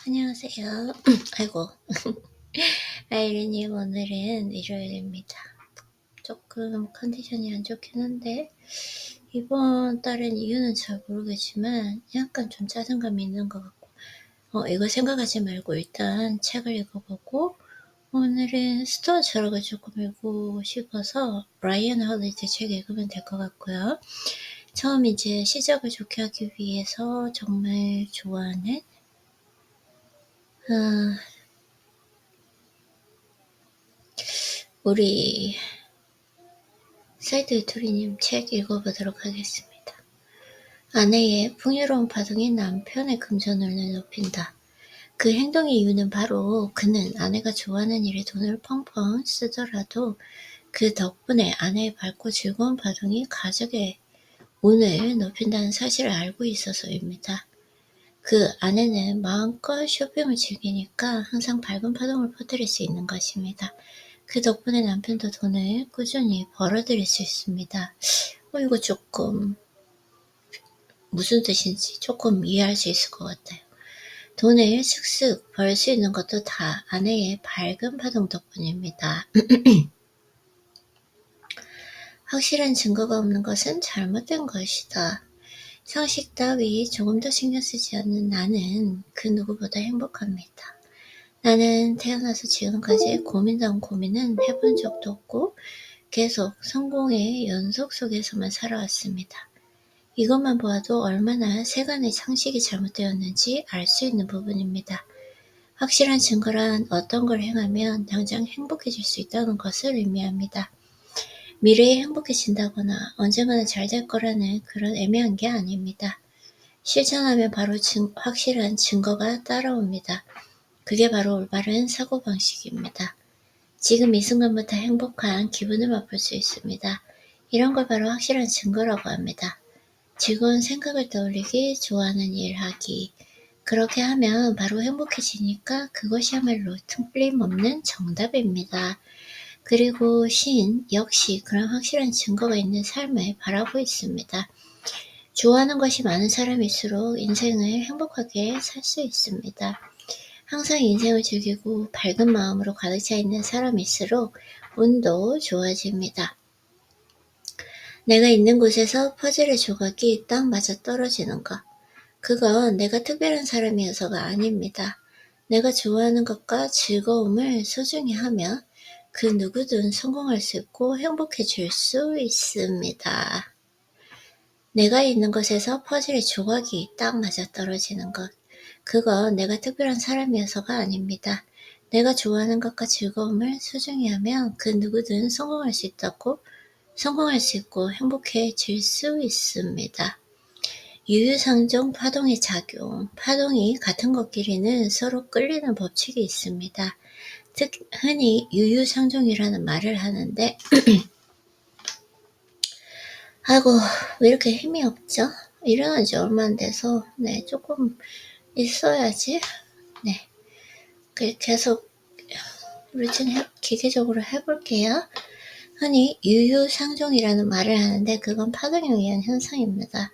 안녕하세요. 아이고. 아이리님, 오늘은 일요일입니다. 조금 컨디션이 안 좋긴 한데, 이번 달엔 이유는 잘 모르겠지만, 약간 좀 짜증감이 있는 것 같고, 이거 생각하지 말고 일단 책을 읽어보고, 오늘은 스토어 철학을 조금 읽고 싶어서, 브라이언 홀리데 책 읽으면 될 것 같고요. 처음 이제 시작을 좋게 하기 위해서 정말 좋아하는, 우리 사이드 유토리님 책 읽어보도록 하겠습니다. 아내의 풍요로운 파동이 남편의 금전운을 높인다. 그 행동의 이유는 바로 그는 아내가 좋아하는 일에 돈을 펑펑 쓰더라도 그 덕분에 아내의 밝고 즐거운 파동이 가족의 운을 높인다는 사실을 알고 있어서입니다. 그 아내는 마음껏 쇼핑을 즐기니까 항상 밝은 파동을 퍼뜨릴 수 있는 것입니다. 그 덕분에 남편도 돈을 꾸준히 벌어들일 수 있습니다. 이거 조금 무슨 뜻인지 조금 이해할 수 있을 것 같아요. 돈을 슥슥 벌 수 있는 것도 다 아내의 밝은 파동 덕분입니다. 확실한 증거가 없는 것은 잘못된 것이다. 상식 따위 조금도 신경 쓰지 않는 나는 그 누구보다 행복합니다. 나는 태어나서 지금까지 고민다운 고민은 해본 적도 없고 계속 성공의 연속 속에서만 살아왔습니다. 이것만 보아도 얼마나 세간의 상식이 잘못되었는지 알 수 있는 부분입니다. 확실한 증거란 어떤 걸 행하면 당장 행복해질 수 있다는 것을 의미합니다. 미래에 행복해진다거나 언젠가는 잘 될 거라는 그런 애매한 게 아닙니다. 실천하면 바로 확실한 증거가 따라옵니다. 그게 바로 올바른 사고방식입니다. 지금 이 순간부터 행복한 기분을 맛볼 수 있습니다. 이런 걸 바로 확실한 증거라고 합니다. 즐거운 생각을 떠올리기, 좋아하는 일 하기. 그렇게 하면 바로 행복해지니까 그것이야말로 틀림없는 정답입니다. 그리고 신 역시 그런 확실한 증거가 있는 삶을 바라고 있습니다. 좋아하는 것이 많은 사람일수록 인생을 행복하게 살 수 있습니다. 항상 인생을 즐기고 밝은 마음으로 가득 차 있는 사람일수록 운도 좋아집니다. 내가 있는 곳에서 퍼즐의 조각이 딱 맞아떨어지는 것. 그건 내가 특별한 사람이어서가 아닙니다. 내가 좋아하는 것과 즐거움을 소중히 하며 그 누구든 성공할 수 있고 행복해질 수 있습니다. 내가 있는 곳에서 퍼즐의 조각이 딱 맞아떨어지는 것. 그건 내가 특별한 사람이어서가 아닙니다. 내가 좋아하는 것과 즐거움을 소중히 하면 그 누구든 성공할 수 있고 행복해질 수 있습니다. 유유상종 파동의 작용. 파동이 같은 것끼리는 서로 끌리는 법칙이 있습니다. 흔히 유유상종이라는 말을 하는데 아이고, 왜 이렇게 힘이 없죠? 일어난 지 얼마 안 돼서 조금 있어야지. 계속 루틴 기계적으로 해볼게요. 흔히 유유상종이라는 말을 하는데 그건 파동에 의한 현상입니다.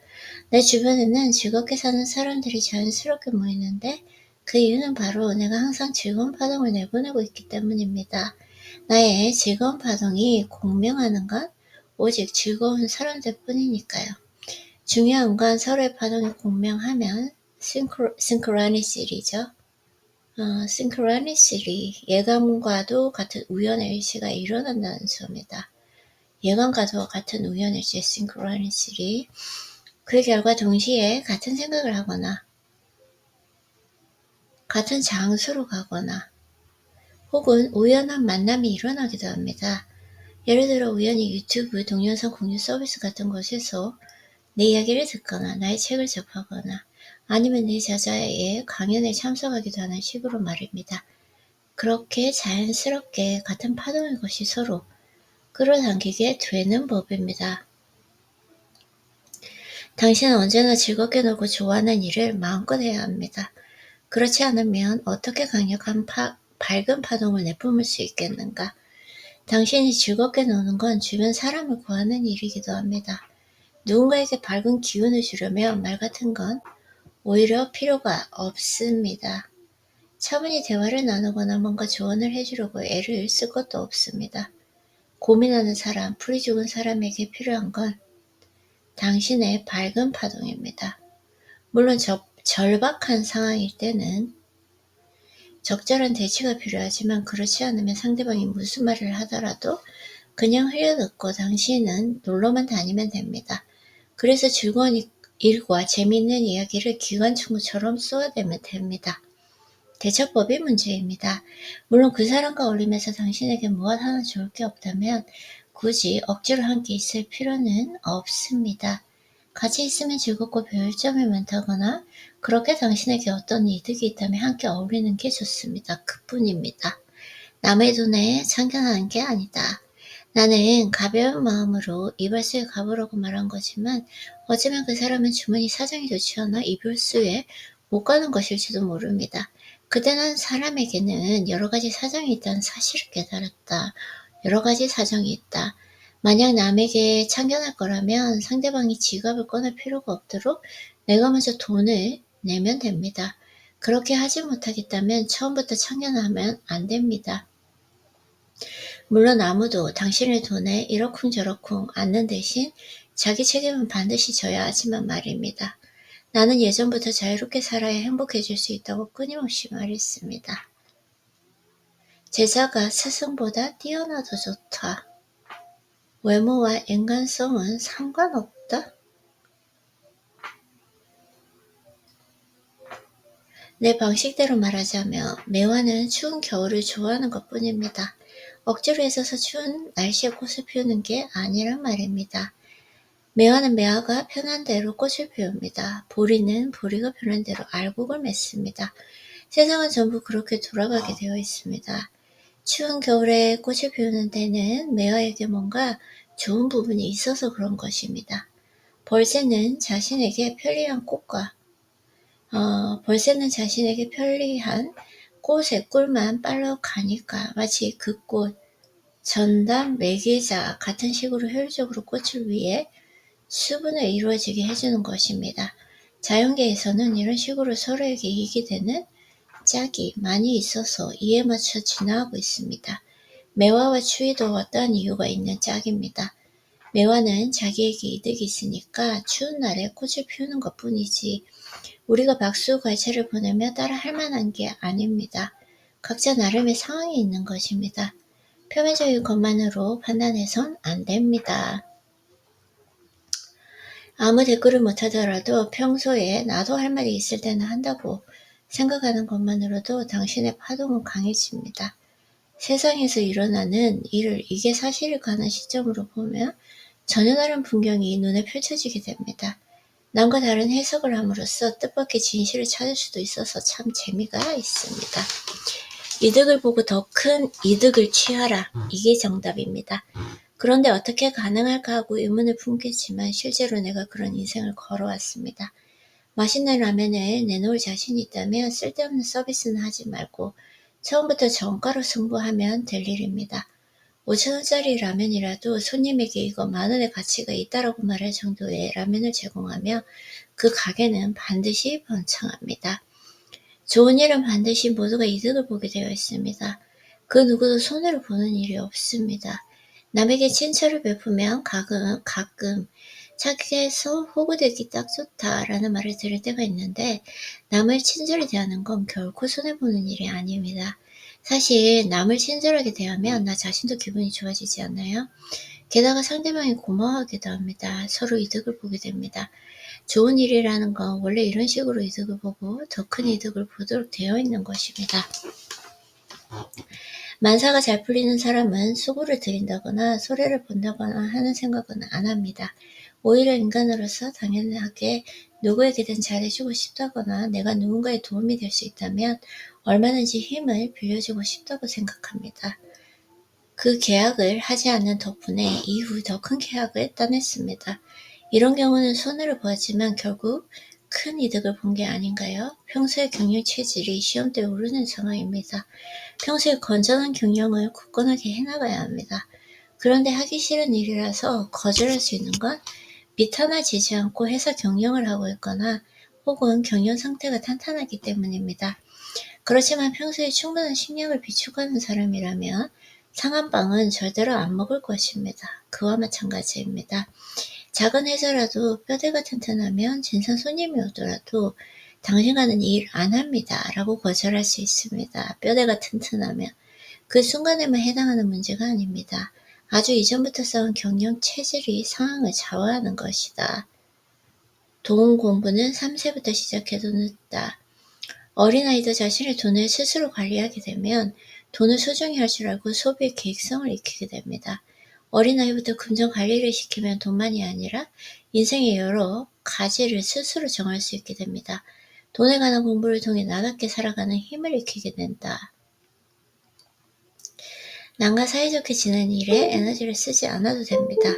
내 주변에는 즐겁게 사는 사람들이 자연스럽게 모이는데 그 이유는 바로 내가 항상 즐거운 파동을 내보내고 있기 때문입니다. 나의 즐거운 파동이 공명하는 건 오직 즐거운 사람들 뿐이니까요. 중요한 건 서로의 파동이 공명하면 싱크로니시티죠. 싱크로니시티, 예감과도 같은 우연의 일치가 일어난다는 점이다. 예감과도 같은 우연의 일치, 싱크로니시티. 그 결과 동시에 같은 생각을 하거나 같은 장소로 가거나 혹은 우연한 만남이 일어나기도 합니다. 예를 들어 우연히 유튜브 동영상 공유 서비스 같은 곳에서 내 이야기를 듣거나 나의 책을 접하거나 아니면 내 저자의 강연에 참석하기도 하는 식으로 말입니다. 그렇게 자연스럽게 같은 파동의 것이 서로 끌어당기게 되는 법입니다. 당신은 언제나 즐겁게 놀고 좋아하는 일을 마음껏 해야 합니다. 그렇지 않으면 어떻게 강력한 밝은 파동을 내뿜을 수 있겠는가? 당신이 즐겁게 노는 건 주변 사람을 구하는 일이기도 합니다. 누군가에게 밝은 기운을 주려면 말 같은 건 오히려 필요가 없습니다. 차분히 대화를 나누거나 뭔가 조언을 해주려고 애를 쓸 것도 없습니다. 고민하는 사람, 풀이 죽은 사람에게 필요한 건 당신의 밝은 파동입니다. 물론 절박한 상황일 때는 적절한 대치가 필요하지만 그렇지 않으면 상대방이 무슨 말을 하더라도 그냥 흘려듣고 당신은 놀러만 다니면 됩니다. 그래서 즐거운 일과 재미있는 이야기를 기관총처럼 쏘아대면 됩니다. 대처법이 문제입니다. 물론 그 사람과 어울리면서 당신에게 무엇 하나 좋을 게 없다면 굳이 억지로 함께 있을 필요는 없습니다. 같이 있으면 즐겁고 배울 점이 많다거나 그렇게 당신에게 어떤 이득이 있다면 함께 어울리는 게 좋습니다. 그뿐입니다. 남의 눈에 참견하는 게 아니다. 나는 가벼운 마음으로 이발소에 가보라고 말한 거지만 어쩌면 그 사람은 주머니 사정이 좋지 않아 이발소에 못 가는 것일지도 모릅니다. 그때 난 사람에게는 여러 가지 사정이 있다는 사실을 깨달았다. 여러 가지 사정이 있다. 만약 남에게 참견할 거라면 상대방이 지갑을 꺼낼 필요가 없도록 내가 먼저 돈을 내면 됩니다. 그렇게 하지 못하겠다면 처음부터 참견하면 안 됩니다. 물론 아무도 당신의 돈에 이러쿵저러쿵 않는 대신 자기 책임은 반드시 져야 하지만 말입니다. 나는 예전부터 자유롭게 살아야 행복해질 수 있다고 끊임없이 말했습니다. 제자가 스승보다 뛰어나도 좋다. 외모와 인간성은 상관없다. 내 방식대로 말하자면 매화는 추운 겨울을 좋아하는 것뿐입니다. 억지로 애써서 추운 날씨에 꽃을 피우는 게 아니란 말입니다. 매화는 매화가 편한 대로 꽃을 피웁니다. 보리는 보리가 편한 대로 알곡을 맺습니다. 세상은 전부 그렇게 돌아가게 되어 있습니다. 추운 겨울에 꽃을 피우는 데는 매화에게 뭔가 좋은 부분이 있어서 그런 것입니다. 벌새는 자신에게 편리한 꽃의 꿀만 빨러 가니까 마치 그 꽃, 전담, 매개자 같은 식으로 효율적으로 꽃을 위해 수분을 이루어지게 해주는 것입니다. 자연계에서는 이런 식으로 서로에게 이익이 되는 짝이 많이 있어서 이에 맞춰 진화하고 있습니다. 매화와 추위도 어떠한 이유가 있는 짝입니다. 매화는 자기에게 이득이 있으니까 추운 날에 꽃을 피우는 것뿐이지 우리가 박수갈채를 보내며 따라 할 만한 게 아닙니다. 각자 나름의 상황이 있는 것입니다. 표면적인 것만으로 판단해선 안 됩니다. 아무 대꾸를 못하더라도 평소에 나도 할 말이 있을 때는 한다고 생각하는 것만으로도 당신의 파동은 강해집니다. 세상에서 일어나는 일을 이게 사실일까 하는 시점으로 보면 전혀 다른 풍경이 눈에 펼쳐지게 됩니다. 남과 다른 해석을 함으로써 뜻밖의 진실을 찾을 수도 있어서 참 재미가 있습니다. 이득을 보고 더 큰 이득을 취하라. 이게 정답입니다. 그런데 어떻게 가능할까 하고 의문을 품겠지만 실제로 내가 그런 인생을 걸어왔습니다. 맛있는 라면을 내놓을 자신이 있다면 쓸데없는 서비스는 하지 말고 처음부터 정가로 승부하면 될 일입니다. 5,000원짜리 라면이라도 손님에게 이거 10,000원의 가치가 있다라고 말할 정도의 라면을 제공하며 그 가게는 반드시 번창합니다. 좋은 일은 반드시 모두가 이득을 보게 되어 있습니다. 그 누구도 손해를 보는 일이 없습니다. 남에게 친절을 베푸면 가끔 자기에서 호구되기 딱 좋다라는 말을 들을 때가 있는데 남을 친절히 대하는 건 결코 손해보는 일이 아닙니다. 사실 남을 친절하게 대하면 나 자신도 기분이 좋아지지 않나요? 게다가 상대방이 고마워하기도 합니다. 서로 이득을 보게 됩니다. 좋은 일이라는 건 원래 이런 식으로 이득을 보고 더 큰 이득을 보도록 되어 있는 것입니다. 만사가 잘 풀리는 사람은 수고를 들인다거나 소리를 본다거나 하는 생각은 안 합니다. 오히려 인간으로서 당연하게 누구에게든 잘해주고 싶다거나 내가 누군가의 도움이 될 수 있다면 얼마든지 힘을 빌려주고 싶다고 생각합니다. 그 계약을 하지 않는 덕분에 이후 더 큰 계약을 따냈습니다. 이런 경우는 손해를 보았지만 결국 큰 이득을 본 게 아닌가요? 평소의 경영 체질이 시험대에 오르는 상황입니다. 평소에 건전한 경영을 굳건하게 해나가야 합니다. 그런데 하기 싫은 일이라서 거절할 수 있는 건 비탄화지지 않고 회사 경영을 하고 있거나 혹은 경영 상태가 탄탄하기 때문입니다. 그렇지만 평소에 충분한 식량을 비축하는 사람이라면 상한 빵은 절대로 안 먹을 것입니다. 그와 마찬가지입니다. 작은 회사라도 뼈대가 튼튼하면 진상 손님이 오더라도 당신과는 일 안 합니다. 라고 거절할 수 있습니다. 뼈대가 튼튼하면. 그 순간에만 해당하는 문제가 아닙니다. 아주 이전부터 쌓은 경영 체질이 상황을 좌우하는 것이다. 돈 공부는 3세부터 시작해도 늦다. 어린아이도 자신의 돈을 스스로 관리하게 되면 돈을 소중히 할 줄 알고 소비의 계획성을 익히게 됩니다. 어린아이부터 금전 관리를 시키면 돈만이 아니라 인생의 여러 가지를 스스로 정할 수 있게 됩니다. 돈에 관한 공부를 통해 나답게 살아가는 힘을 익히게 된다. 남과 사이좋게 지내는 일에 에너지를 쓰지 않아도 됩니다.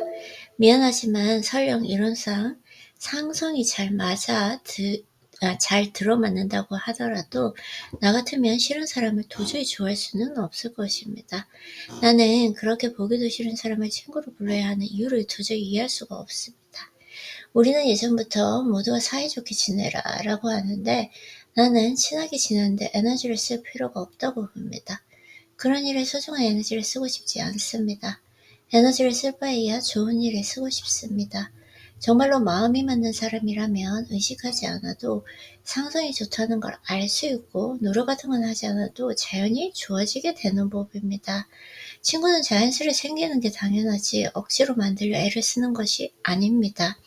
미안하지만 설령 이론상 상성이 잘 들어맞는다고 하더라도 나 같으면 싫은 사람을 도저히 좋아할 수는 없을 것입니다. 나는 그렇게 보기도 싫은 사람을 친구로 불러야 하는 이유를 도저히 이해할 수가 없습니다. 우리는 예전부터 모두가 사이좋게 지내라 라고 하는데 나는 친하게 지내는데 에너지를 쓸 필요가 없다고 봅니다. 그런 일에 소중한 에너지를 쓰고 싶지 않습니다. 에너지를 쓸 바에야 좋은 일에 쓰고 싶습니다. 정말로 마음이 맞는 사람이라면 의식하지 않아도 상성이 좋다는 걸 알 수 있고 노력 같은 건 하지 않아도 자연히 좋아지게 되는 법입니다. 친구는 자연스레 생기는 게 당연하지 억지로 만들려 애를 쓰는 것이 아닙니다.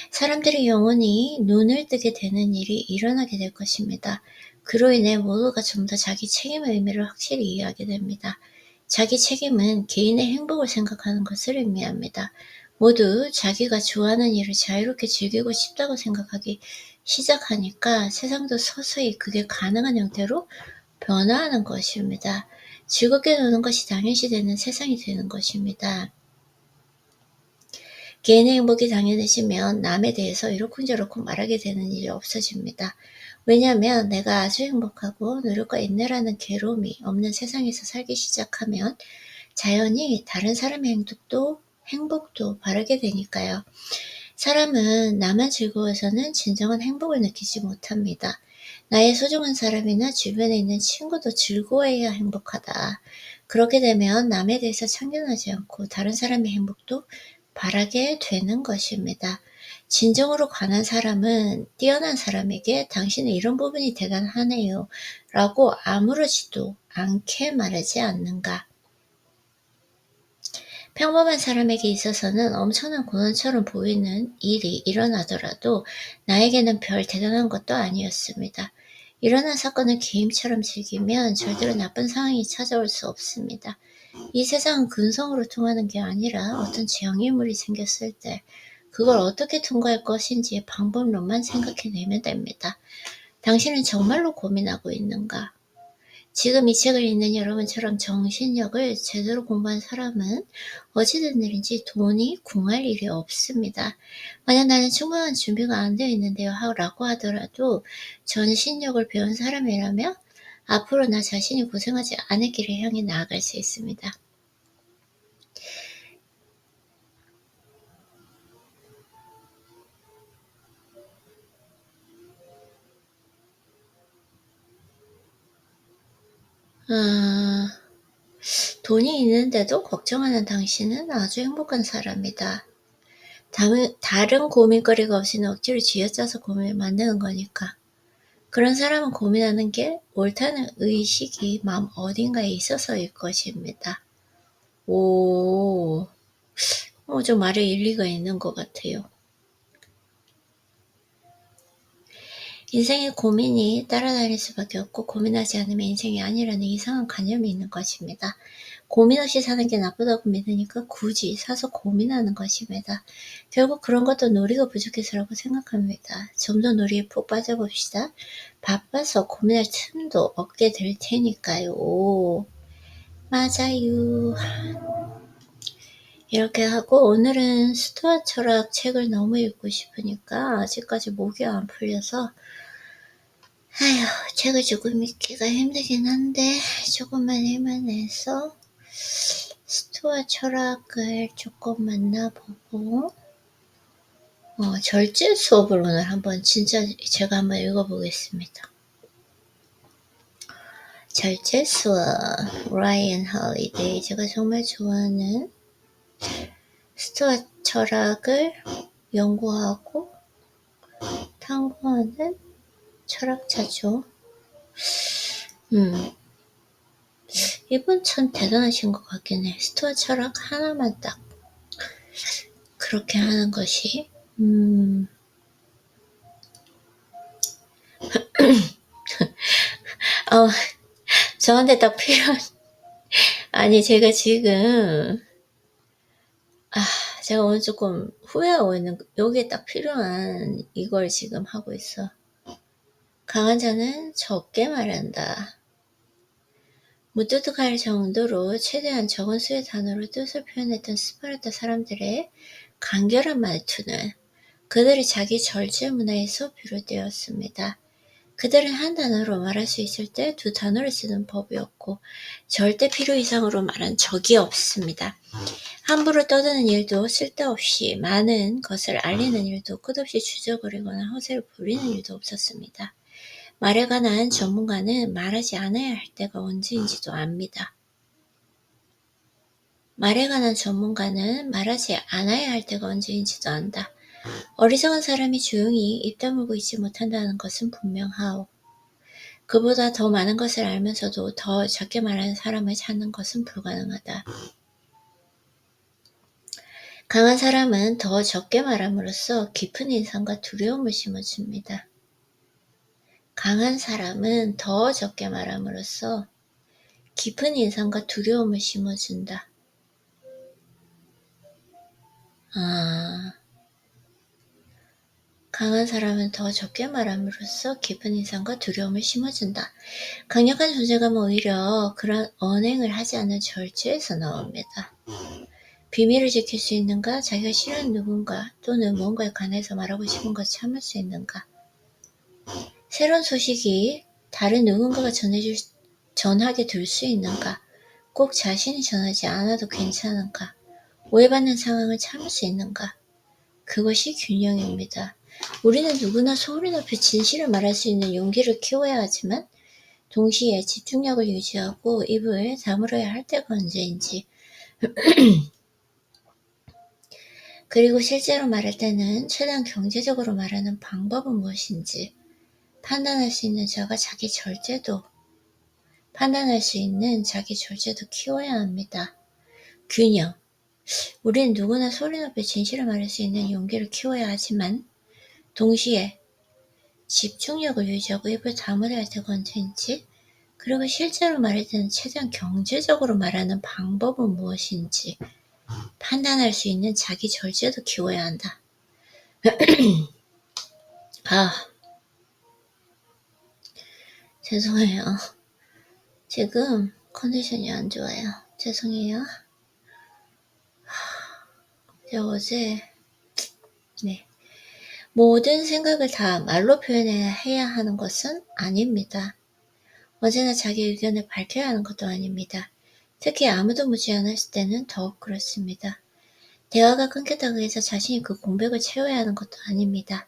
사람들이 영원히 눈을 뜨게 되는 일이 일어나게 될 것입니다. 그로 인해 모두가 좀 더 자기 책임의 의미를 확실히 이해하게 됩니다. 자기 책임은 개인의 행복을 생각하는 것을 의미합니다. 모두 자기가 좋아하는 일을 자유롭게 즐기고 싶다고 생각하기 시작하니까 세상도 서서히 그게 가능한 형태로 변화하는 것입니다. 즐겁게 노는 것이 당연시되는 세상이 되는 것입니다. 개인의 행복이 당연해지면 남에 대해서 이러쿵저러쿵 말하게 되는 일이 없어집니다. 왜냐하면 내가 아주 행복하고 노력과 인내라는 괴로움이 없는 세상에서 살기 시작하면 자연히 다른 사람의 행복도 바라게 되니까요. 사람은 나만 즐거워서는 진정한 행복을 느끼지 못합니다. 나의 소중한 사람이나 주변에 있는 친구도 즐거워해야 행복하다. 그렇게 되면 남에 대해서 참견하지 않고 다른 사람의 행복도 바라게 되는 것입니다. 진정으로 관한 사람은 뛰어난 사람에게 당신은 이런 부분이 대단하네요 라고 아무렇지도 않게 말하지 않는가. 평범한 사람에게 있어서는 엄청난 고난처럼 보이는 일이 일어나더라도 나에게는 별 대단한 것도 아니었습니다. 일어난 사건을 게임처럼 즐기면 절대로 나쁜 상황이 찾아올 수 없습니다. 이 세상은 근성으로 통하는 게 아니라 어떤 장애물이 생겼을 때 그걸 어떻게 통과할 것인지의 방법론만 생각해내면 됩니다. 당신은 정말로 고민하고 있는가? 지금 이 책을 읽는 여러분처럼 정신력을 제대로 공부한 사람은 어찌된 일인지 돈이 궁할 일이 없습니다. 만약 나는 충분한 준비가 안 되어 있는데요 라고 하더라도 정신력을 배운 사람이라면 앞으로 나 자신이 고생하지 않을 길을 향해 나아갈 수 있습니다. 돈이 있는데도 걱정하는 당신은 아주 행복한 사람이다. 다른 고민거리가 없이는 억지로 쥐어짜서 고민을 만드는 거니까. 그런 사람은 고민하는 게 옳다는 의식이 마음 어딘가에 있어서일 것입니다. 좀 말에 일리가 있는 것 같아요. 인생에 고민이 따라다닐 수밖에 없고 고민하지 않으면 인생이 아니라는 이상한 관념이 있는 것입니다. 고민 없이 사는 게 나쁘다고 믿으니까 굳이 사서 고민하는 것입니다. 결국 그런 것도 놀이가 부족해서라고 생각합니다. 좀 더 놀이에 푹 빠져봅시다. 바빠서 고민할 틈도 없게 될 테니까요. 맞아요. 이렇게 하고 오늘은 스토아 철학 책을 너무 읽고 싶으니까 아직까지 목이 안 풀려서 책을 조금 읽기가 힘들긴 한데 조금만 힘을 내서 스토아 철학을 조금 만나보고 절제 수업을 오늘 한번 진짜 제가 한번 읽어보겠습니다. 절제수어 라이언 홀리데이. 제가 정말 좋아하는 스토아 철학을 연구하고 탐구하는 철학자죠. 이분 참 대단하신 것 같긴 해. 스토아 철학 하나만 딱 그렇게 하는 것이 저한테 딱 필요한 아니 제가 지금 제가 오늘 조금 후회하고 있는 여기에 딱 필요한 이걸 지금 하고 있어. 강한 자는 적게 말한다. 무뚝뚝할 정도로 최대한 적은 수의 단어로 뜻을 표현했던 스파르타 사람들의 간결한 말투는 그들의 자기 절제 문화에서 비롯되었습니다. 그들은 한 단어로 말할 수 있을 때 두 단어를 쓰는 법이었고 절대 필요 이상으로 말한 적이 없습니다. 함부로 떠드는 일도 쓸데없이 많은 것을 알리는 일도 끝없이 주저거리거나 허세를 부리는 일도 없었습니다. 말에 관한 전문가는 말하지 않아야 할 때가 언제인지도 압니다. 말에 관한 전문가는 말하지 않아야 할 때가 언제인지도 안다. 어리석은 사람이 조용히 입 다물고 있지 못한다는 것은 분명하오. 그보다 더 많은 것을 알면서도 더 적게 말하는 사람을 찾는 것은 불가능하다. 강한 사람은 더 적게 말함으로써 깊은 인상과 두려움을 심어줍니다. 강한 사람은 더 적게 말함으로써 깊은 인상과 두려움을 심어준다. 강한 사람은 더 적게 말함으로써 깊은 인상과 두려움을 심어준다. 강력한 존재감은 오히려 그런 언행을 하지 않는 절제에서 나옵니다. 비밀을 지킬 수 있는가? 자기가 싫어하는 누군가 또는 무언가에 관해서 말하고 싶은 것을 참을 수 있는가? 새로운 소식이 다른 누군가가 전하게 될 수 있는가? 꼭 자신이 전하지 않아도 괜찮은가? 오해받는 상황을 참을 수 있는가? 그것이 균형입니다. 우리는 누구나 소리 앞에 진실을 말할 수 있는 용기를 키워야 하지만 동시에 집중력을 유지하고 입을 다물어야 할 때가 언제인지 그리고 실제로 말할 때는 최대한 경제적으로 말하는 방법은 무엇인지 판단할 수 있는 자기 절제도 키워야 합니다. 균형. 우리는 누구나 소리 높여 진실을 말할 수 있는 용기를 키워야 하지만 동시에 집중력을 유지하고 입을 다물어야 할 때가 언제인지 그리고 실제로 말할 때는 최대한 경제적으로 말하는 방법은 무엇인지 판단할 수 있는 자기 절제도 키워야 한다. 죄송해요. 지금 컨디션이 안 좋아요. 죄송해요. 제가 어제 모든 생각을 다 말로 표현해야 하는 것은 아닙니다. 언제나 자기 의견을 밝혀야 하는 것도 아닙니다. 특히 아무도 묻지 않았을 때는 더욱 그렇습니다. 대화가 끊겼다고 해서 자신이 그 공백을 채워야 하는 것도 아닙니다.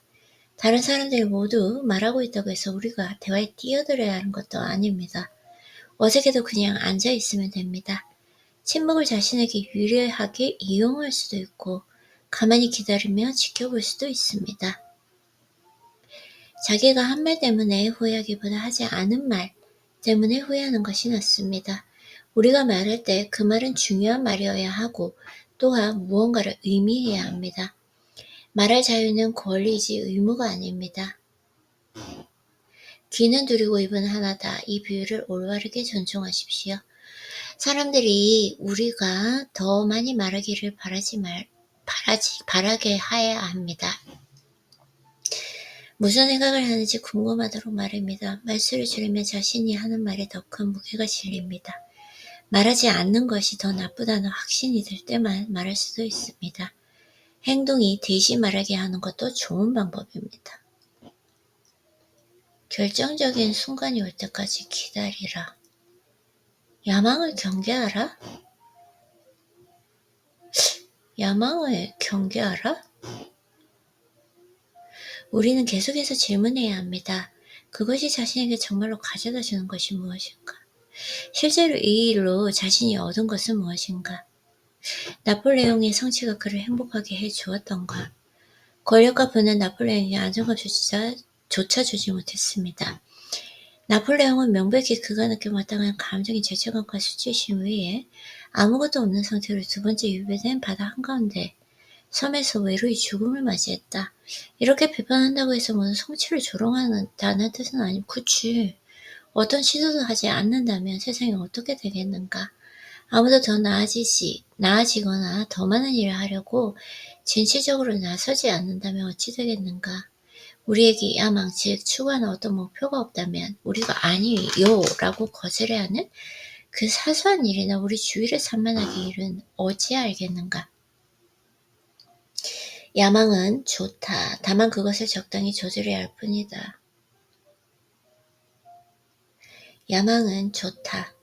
다른 사람들이 모두 말하고 있다고 해서 우리가 대화에 뛰어들어야 하는 것도 아닙니다. 어색해도 그냥 앉아있으면 됩니다. 침묵을 자신에게 유리하게 이용할 수도 있고 가만히 기다리며 지켜볼 수도 있습니다. 자기가 한 말 때문에 후회하기보다 하지 않은 말 때문에 후회하는 것이 낫습니다. 우리가 말할 때 그 말은 중요한 말이어야 하고 또한 무언가를 의미해야 합니다. 말할 자유는 권리이지 의무가 아닙니다. 귀는 둘이고 입은 하나다. 이 비유를 올바르게 존중하십시오. 사람들이 우리가 더 많이 말하기를 바라게 해야 합니다. 무슨 생각을 하는지 궁금하도록 말입니다. 말수를 줄이면 자신이 하는 말에 더 큰 무게가 실립니다. 말하지 않는 것이 더 나쁘다는 확신이 들 때만 말할 수도 있습니다. 행동이 대신 말하게 하는 것도 좋은 방법입니다. 결정적인 순간이 올 때까지 기다리라. 야망을 경계하라? 야망을 경계하라? 우리는 계속해서 질문해야 합니다. 그것이 자신에게 정말로 가져다 주는 것이 무엇인가? 실제로 이 일로 자신이 얻은 것은 무엇인가? 나폴레옹의 성취가 그를 행복하게 해 주었던가? 권력과 부는 나폴레옹에게 안정감조차 주지 못했습니다. 나폴레옹은 명백히 그가 느껴 마땅한 감정인 죄책감과 수치심 위에 아무것도 없는 상태로 두 번째 유배된 바다 한가운데 섬에서 외로이 죽음을 맞이했다. 이렇게 비판한다고 해서 모든 성취를 조롱한다는 뜻은 아니고, 그치. 어떤 시도도 하지 않는다면 세상이 어떻게 되겠는가? 아무도 더 나아지거나 더 많은 일을 하려고 진취적으로 나서지 않는다면 어찌 되겠는가? 우리에게 야망, 즉 추구하는 어떤 목표가 없다면 우리가 아니요 라고 거절해야 하는 그 사소한 일이나 우리 주위를 산만하게 일은 어찌 알겠는가? 야망은 좋다. 다만 그것을 적당히 조절해야 할 뿐이다. 야망은 좋다.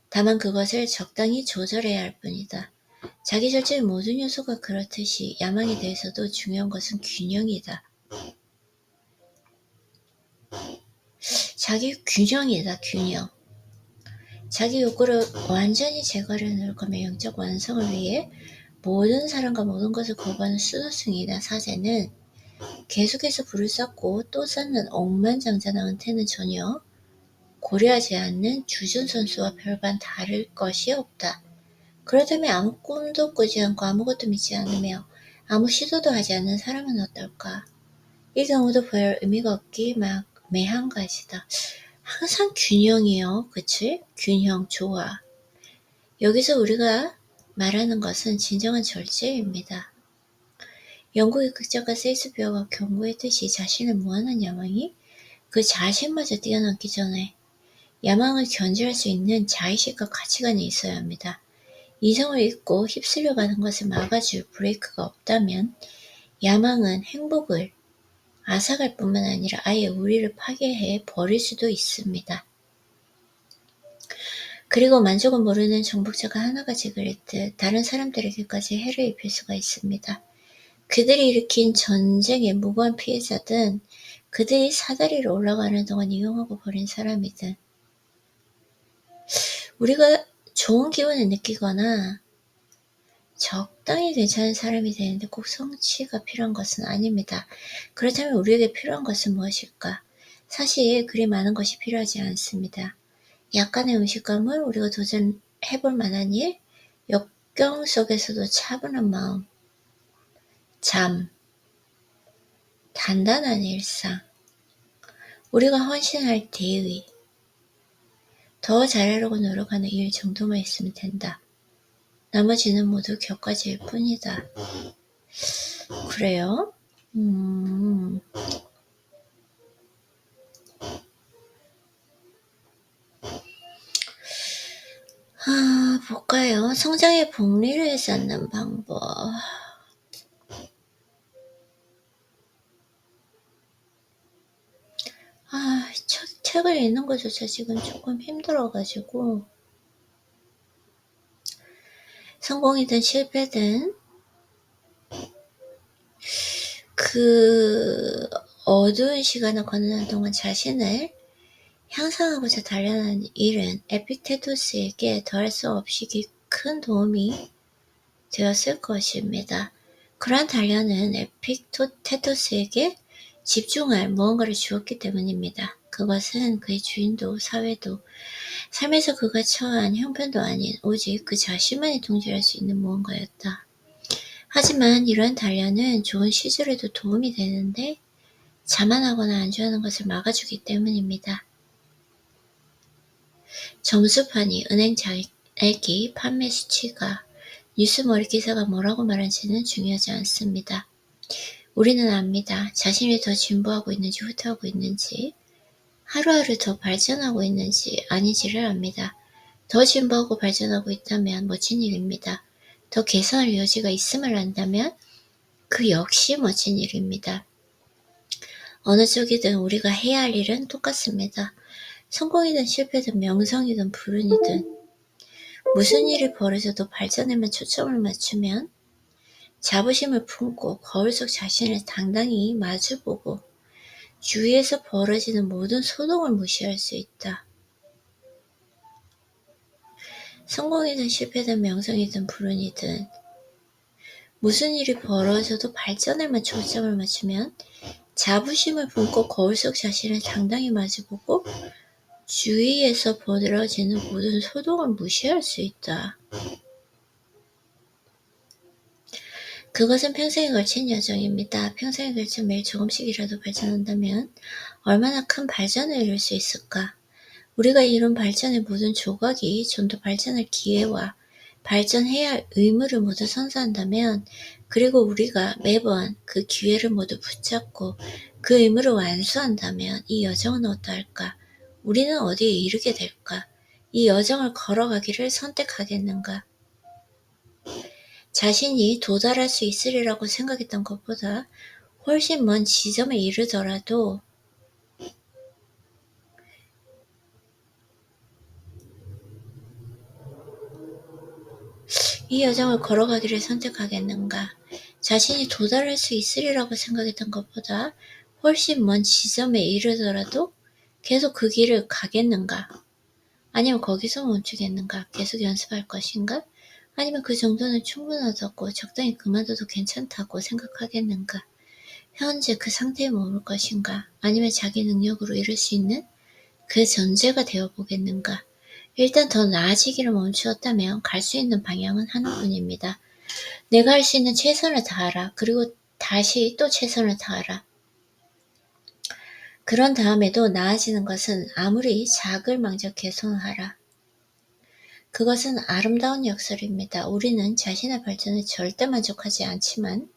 다만 그것을 적당히 조절해야 할 뿐이다. 자기 절제의 모든 요소가 그렇듯이 야망에 대해서도 중요한 것은 균형이다. 자기 균형이다. 균형. 자기 욕구를 완전히 제거를 해놓을 거면 영적 완성을 위해 모든 사람과 모든 것을 거부하는 수도승이나 사제는 계속해서 불을 쌓고 또 쌓는 억만장자나 은퇴는 전혀 고려하지 않는 주전 선수와 별반 다를 것이 없다. 그렇다면 아무 꿈도 꾸지 않고 아무것도 믿지 않으며 아무 시도도 하지 않는 사람은 어떨까? 이 경우도 별 의미가 없기 매한 가지다. 항상 균형이요. 그치? 균형, 좋아. 여기서 우리가 말하는 것은 진정한 절제입니다. 영국의 극작가 세익스피어가 경고했듯이 자신의 무한한 야망이 그 자신마저 뛰어넘기 전에 야망을 견제할 수 있는 자의식과 가치관이 있어야 합니다. 이성을 잃고 휩쓸려 가는 것을 막아줄 브레이크가 없다면 야망은 행복을 앗아갈 뿐만 아니라 아예 우리를 파괴해 버릴 수도 있습니다. 그리고 만족은 모르는 정복자가 하나같이 그랬듯 다른 사람들에게까지 해를 입힐 수가 있습니다. 그들이 일으킨 전쟁의 무고한 피해자든 그들이 사다리로 올라가는 동안 이용하고 버린 사람이든 우리가 좋은 기분을 느끼거나 적당히 괜찮은 사람이 되는데 꼭 성취가 필요한 것은 아닙니다. 그렇다면 우리에게 필요한 것은 무엇일까? 사실 그리 많은 것이 필요하지 않습니다. 약간의 음식감을 우리가 도전해볼 만한 일, 역경 속에서도 차분한 마음, 잠, 단단한 일상, 우리가 헌신할 대의, 더 잘하려고 노력하는 일 정도만 있으면 된다. 나머지는 모두 격가지일 뿐이다. 그래요? 볼까요? 성장의 복리를 쌓는 방법. 책을 읽는 것조차 지금 조금 힘들어가지고 성공이든 실패든 그 어두운 시간을 건너는 동안 자신을 향상하고자 단련하는 일은 에픽테토스에게 더할 수 없이 큰 도움이 되었을 것입니다. 그러한 단련은 에픽테토스에게 집중할 무언가를 주었기 때문입니다. 그것은 그의 주인도 사회도 삶에서 그가 처한 형편도 아닌 오직 그 자신만이 통제할 수 있는 무언가였다. 하지만 이러한 단련은 좋은 시절에도 도움이 되는데 자만하거나 안주하는 것을 막아주기 때문입니다. 점수판이, 은행 잔액이, 판매 수치가, 뉴스 머리 기사가 뭐라고 말하는지는 중요하지 않습니다. 우리는 압니다. 자신이 더 진보하고 있는지 후퇴하고 있는지, 하루하루 더 발전하고 있는지 아닌지를 압니다. 더 진보하고 발전하고 있다면 멋진 일입니다. 더 개선할 여지가 있음을 안다면 그 역시 멋진 일입니다. 어느 쪽이든 우리가 해야 할 일은 똑같습니다. 성공이든 실패든 명성이든 불운이든 무슨 일이 벌어져도 발전에만 초점을 맞추면 자부심을 품고 거울 속 자신을 당당히 마주보고 주위에서 벌어지는 모든 소동을 무시할 수 있다. 성공이든 실패든 명성이든 불운이든 무슨 일이 벌어져도 발전에만 초점을 맞추면 자부심을 품고 거울 속 자신을 당당히 마주보고 주위에서 벌어지는 모든 소동을 무시할 수 있다. 그것은 평생에 걸친 여정입니다. 평생에 걸쳐 매일 조금씩이라도 발전한다면 얼마나 큰 발전을 이룰 수 있을까? 우리가 이룬 발전의 모든 조각이 좀 더 발전할 기회와 발전해야 할 의무를 모두 선사한다면, 그리고 우리가 매번 그 기회를 모두 붙잡고 그 의무를 완수한다면 이 여정은 어떠할까? 우리는 어디에 이르게 될까? 이 여정을 걸어가기를 선택하겠는가? 자신이 도달할 수 있으리라고 생각했던 것보다 훨씬 먼 지점에 이르더라도 이 여정을 걸어가기를 선택하겠는가? 자신이 도달할 수 있으리라고 생각했던 것보다 훨씬 먼 지점에 이르더라도 계속 그 길을 가겠는가? 아니면 거기서 멈추겠는가? 계속 연습할 것인가? 아니면 그 정도는 충분하다고 적당히 그만둬도 괜찮다고 생각하겠는가? 현재 그 상태에 머물 것인가? 아니면 자기 능력으로 이룰 수 있는 그 존재가 되어보겠는가? 일단 더 나아지기를 멈추었다면 갈 수 있는 방향은 하나뿐입니다. 내가 할 수 있는 최선을 다하라. 그리고 다시 또 최선을 다하라. 그런 다음에도 나아지는 것은 아무리 자글망적 개선하라. 그것은 아름다운 역설입니다. 우리는 자신의 발전에 절대 만족하지 않지만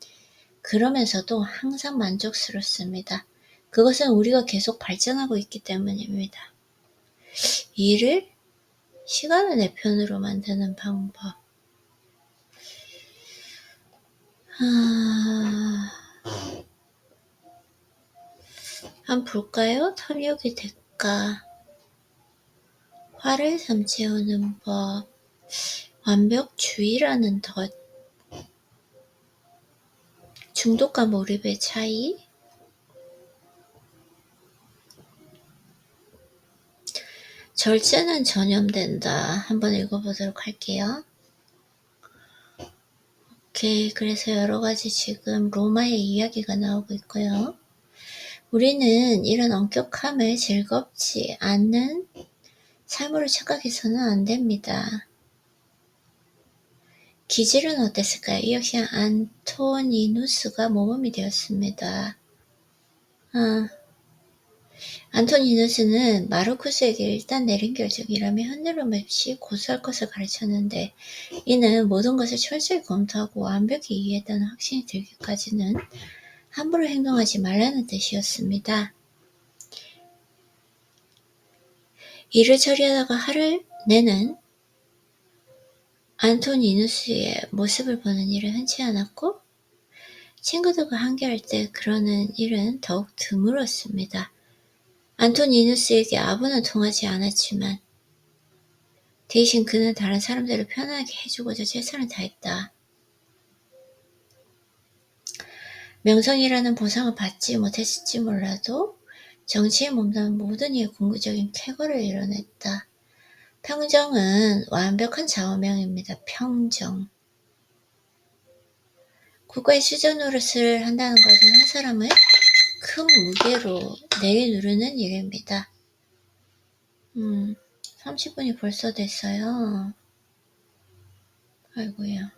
그러면서도 항상 만족스럽습니다. 그것은 우리가 계속 발전하고 있기 때문입니다. 이를 시간을 내 편으로 만드는 방법. 한번 볼까요? 탐욕의 대가. 화를 잠재우는 법. 완벽주의라는 덫. 중독과 몰입의 차이. 절제는 전염된다. 한번 읽어보도록 할게요. 오케이. 그래서 여러가지 지금 로마의 이야기가 나오고 있고요. 우리는 이런 엄격함을 즐겁지 않는 삶으로 착각해서는 안 됩니다. 기질은 어땠을까요? 이 역시 안토니누스가 모범이 되었습니다. 안토니누스는 마르쿠스에게 일단 내린 결정이라며 흔들림 없이 고수할 것을 가르쳤는데, 이는 모든 것을 철저히 검토하고 완벽히 이해했다는 확신이 들기까지는 함부로 행동하지 말라는 뜻이었습니다. 일을 처리하다가 화를 내는 안토니누스의 모습을 보는 일은 흔치 않았고, 친구들과 함께할 때 그러는 일은 더욱 드물었습니다. 안토니누스에게 아부는 통하지 않았지만 대신 그는 다른 사람들을 편안하게 해주고자 최선을 다했다. 명성이라는 보상을 받지 못했을지 몰라도 정치에 몸담은 모든 이의 궁극적인 쾌거를 이뤄냈다. 평정은 완벽한 좌우명입니다. 평정. 국가의 수저 노릇을 한다는 것은 한 사람을 큰 무게로 내리누르는 일입니다. 30분이 벌써 됐어요. 아이고야.